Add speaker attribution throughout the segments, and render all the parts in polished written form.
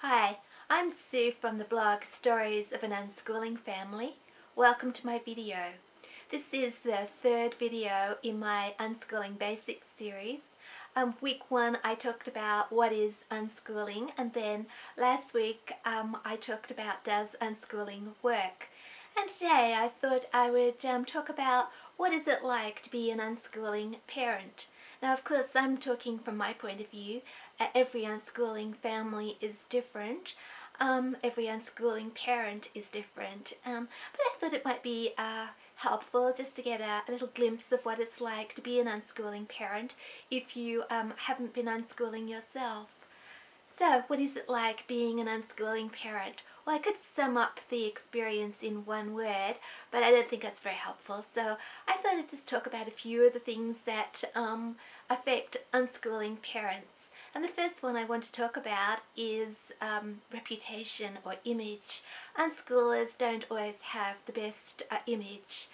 Speaker 1: Hi, I'm Sue from the blog Stories of an Unschooling Family. Welcome to my video. This is the third video in my Unschooling Basics series. Week one I talked about what is unschooling, and then last week I talked about does unschooling work. And today I thought I would talk about what is it like to be an unschooling parent. Now, of course, I'm talking from my point of view. Every unschooling family is different. Every unschooling parent is different. But I thought it might be helpful just to get a little glimpse of what it's like to be an unschooling parent if you haven't been unschooling yourself. So, what is it like being an unschooling parent? Well, I could sum up the experience in one word, but I don't think that's very helpful. So I thought I'd just talk about a few of the things that affect unschooling parents. And the first one I want to talk about is reputation or image. Unschoolers don't always have the best image.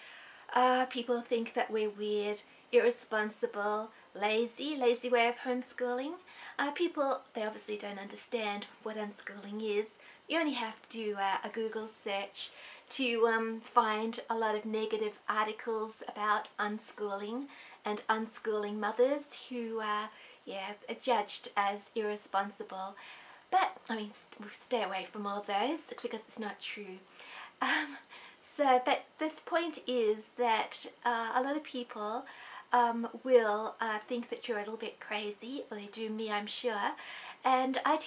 Speaker 1: People think that we're weird, irresponsible, lazy way of homeschooling. They obviously don't understand what unschooling is. You only have to do a Google search to find a lot of negative articles about unschooling and unschooling mothers who are judged as irresponsible. But, I mean, stay away from all those because it's not true. But the point is that a lot of people will think that you're a little bit crazy. Well, they do me, I'm sure. And I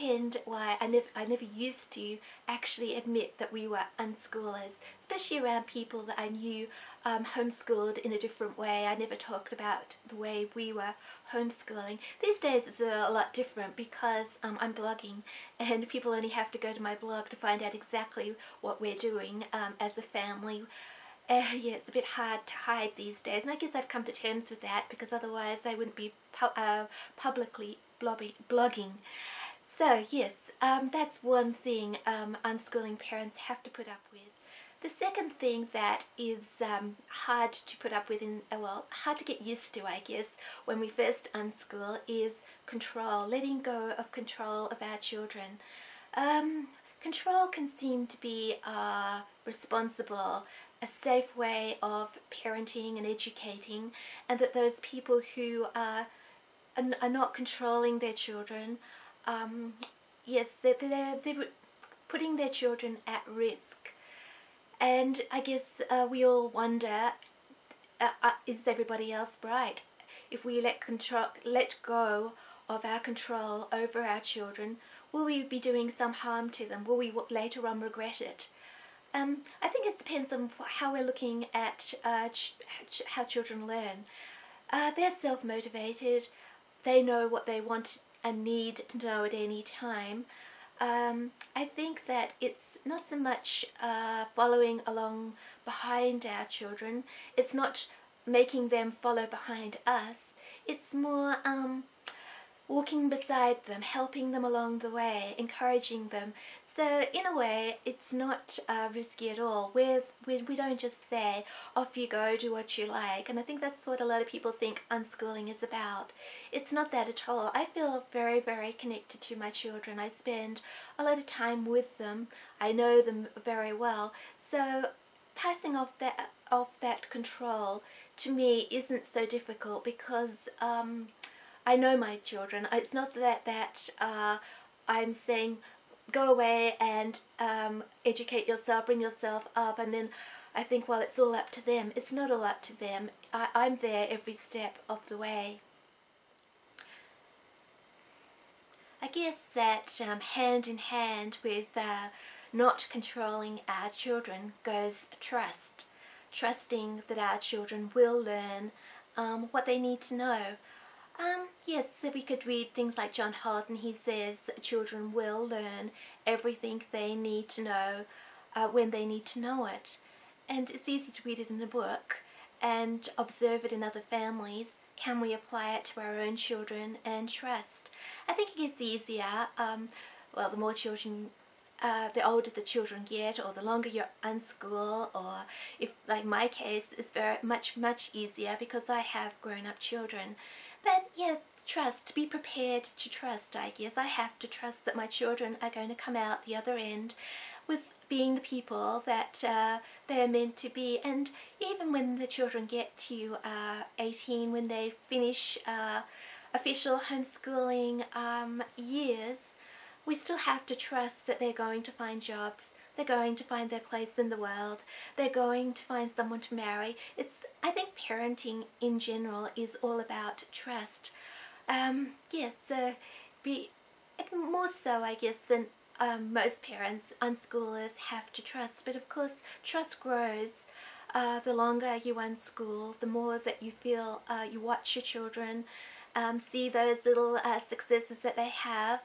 Speaker 1: never used to actually admit that we were unschoolers, especially around people that I knew homeschooled in a different way. I never talked about the way we were homeschooling. These days it's a lot different because I'm blogging, and people only have to go to my blog to find out exactly what we're doing as a family. It's a bit hard to hide these days, and I guess I've come to terms with that because otherwise I wouldn't be publicly blogging. So yes, that's one thing unschooling parents have to put up with. The second thing that is hard to put up with, hard to get used to, I guess, when we first unschool is control, letting go of control of our children. Control can seem to be responsible, a safe way of parenting and educating, and that those people who are not controlling their children, they're putting their children at risk. And I guess we all wonder, is everybody else right? If we let go of our control over our children, will we be doing some harm to them? Will we later on regret it? I think it depends on how we're looking at how children learn. They're self-motivated. They know what they want and need to know at any time. I think that it's not so much following along behind our children. It's not making them follow behind us. It's more walking beside them, helping them along the way, encouraging them. So in a way, it's not risky at all. We don't just say, off you go, do what you like. And I think that's what a lot of people think unschooling is about. It's not that at all. I feel very, very connected to my children. I spend a lot of time with them. I know them very well. So passing off that control to me isn't so difficult because I know my children. It's not that I'm saying, go away and educate yourself, bring yourself up, and then I think, well, it's all up to them. It's not all up to them. I'm there every step of the way. I guess that hand in hand with not controlling our children goes trust. Trusting that our children will learn what they need to know. Yes, so we could read things like John Holt, and he says children will learn everything they need to know when they need to know it. And it's easy to read it in a book and observe it in other families. Can we apply it to our own children and trust? I think it gets easier, the more children, the older the children get, or the longer you're unschool, or if, like my case, is very much easier because I have grown-up children. But yeah, trust, to be prepared to trust, I guess. I have to trust that my children are going to come out the other end with being the people that they are meant to be. And even when the children get to 18, when they finish official homeschooling years, we still have to trust that they're going to find jobs, they're going to find their place in the world, they're going to find someone to marry. I think parenting in general is all about trust. Yes, so more so, I guess, than most parents, unschoolers have to trust. But of course, trust grows the longer you unschool, the more that you feel you watch your children, see those little successes that they have.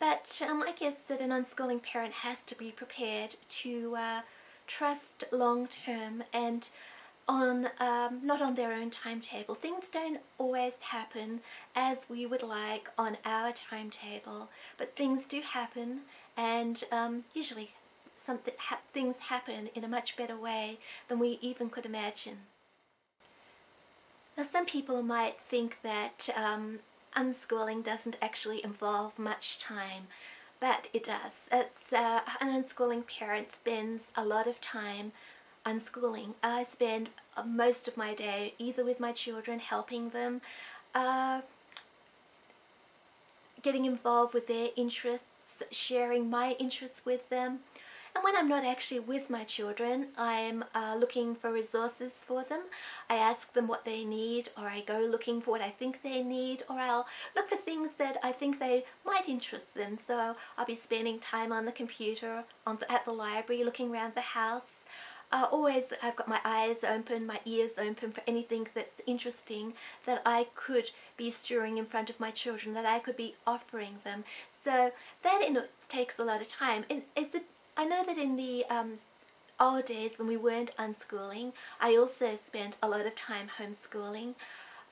Speaker 1: But I guess that an unschooling parent has to be prepared to trust long term and on not on their own timetable. Things don't always happen as we would like on our timetable, but things do happen, and usually things happen in a much better way than we even could imagine. Now, some people might think that unschooling doesn't actually involve much time, but it does. An unschooling parent spends a lot of time unschooling. I spend most of my day either with my children, helping them, getting involved with their interests, sharing my interests with them. And when I'm not actually with my children, I'm looking for resources for them. I ask them what they need, or I go looking for what I think they need, or I'll look for things that I think they might interest them. So I'll be spending time on the computer, at the library, looking around the house. Always I've got my eyes open, my ears open for anything that's interesting that I could be stirring in front of my children, that I could be offering them. So that takes a lot of time. And I know that in the old days when we weren't unschooling, I also spent a lot of time homeschooling.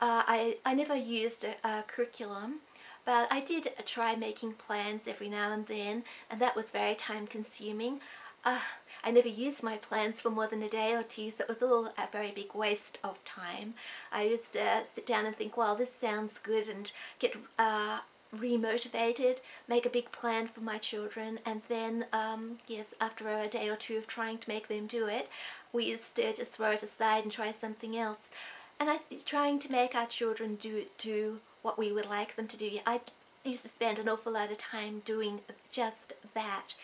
Speaker 1: I never used a curriculum, but I did try making plans every now and then, and that was very time consuming. I never used my plans for more than a day or two, so it was all a very big waste of time. I just sit down and think, well, this sounds good, and get re-motivated, make a big plan for my children, and then yes, after a day or two of trying to make them do it, we used to just throw it aside and try something else. And trying to make our children do what we would like them to do. I used to spend an awful lot of time doing just that.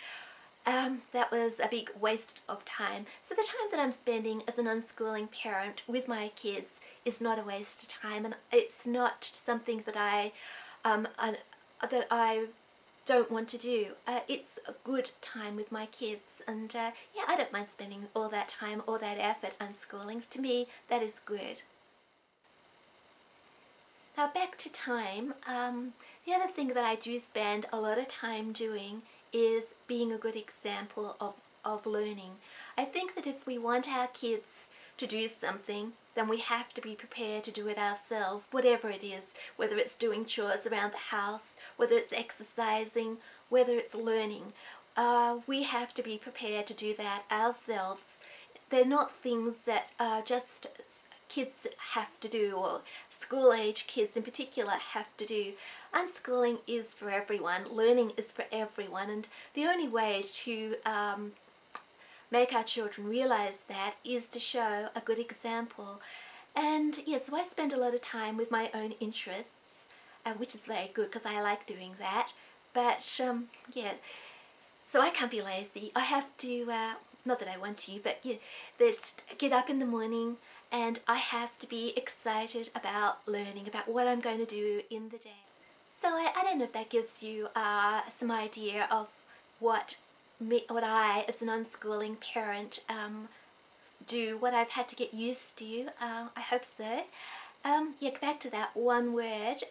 Speaker 1: That was a big waste of time. So the time that I'm spending as an unschooling parent with my kids is not a waste of time, and it's not something that I don't want to do. It's a good time with my kids, and yeah, I don't mind spending all that time, all that effort unschooling. To me, that is good. Now back to time, the other thing that I do spend a lot of time doing is being a good example of learning. I think that if we want our kids to do something, then we have to be prepared to do it ourselves, whatever it is, whether it's doing chores around the house, whether it's exercising, whether it's learning. We have to be prepared to do that ourselves. They're not things that just kids have to do, or school-age kids in particular have to do. Unschooling is for everyone, learning is for everyone, and the only way to make our children realize that is to show a good example. And yeah, so I spend a lot of time with my own interests, which is very good because I like doing that. But yeah, so I can't be lazy. I have to, not that I want to, but yeah, get up in the morning, and I have to be excited about learning, about what I'm going to do in the day. So I don't know if that gives you some idea of what I, as an unschooling parent, do, what I've had to get used to. I hope so. Yeah, back to that one word.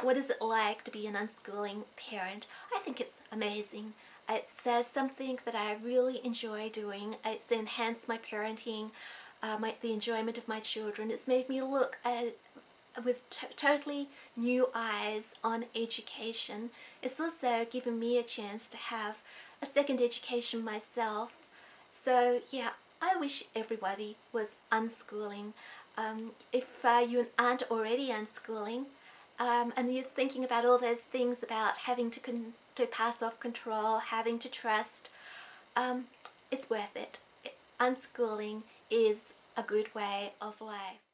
Speaker 1: What is it like to be an unschooling parent? I think it's amazing. It's something that I really enjoy doing. It's enhanced my parenting, the enjoyment of my children. It's made me look at with totally new eyes on education. It's also given me a chance to have a second education myself. So yeah, I wish everybody was unschooling. If you aren't already unschooling, and you're thinking about all those things about having to pass off control, having to trust, it's worth it. Unschooling is a good way of life.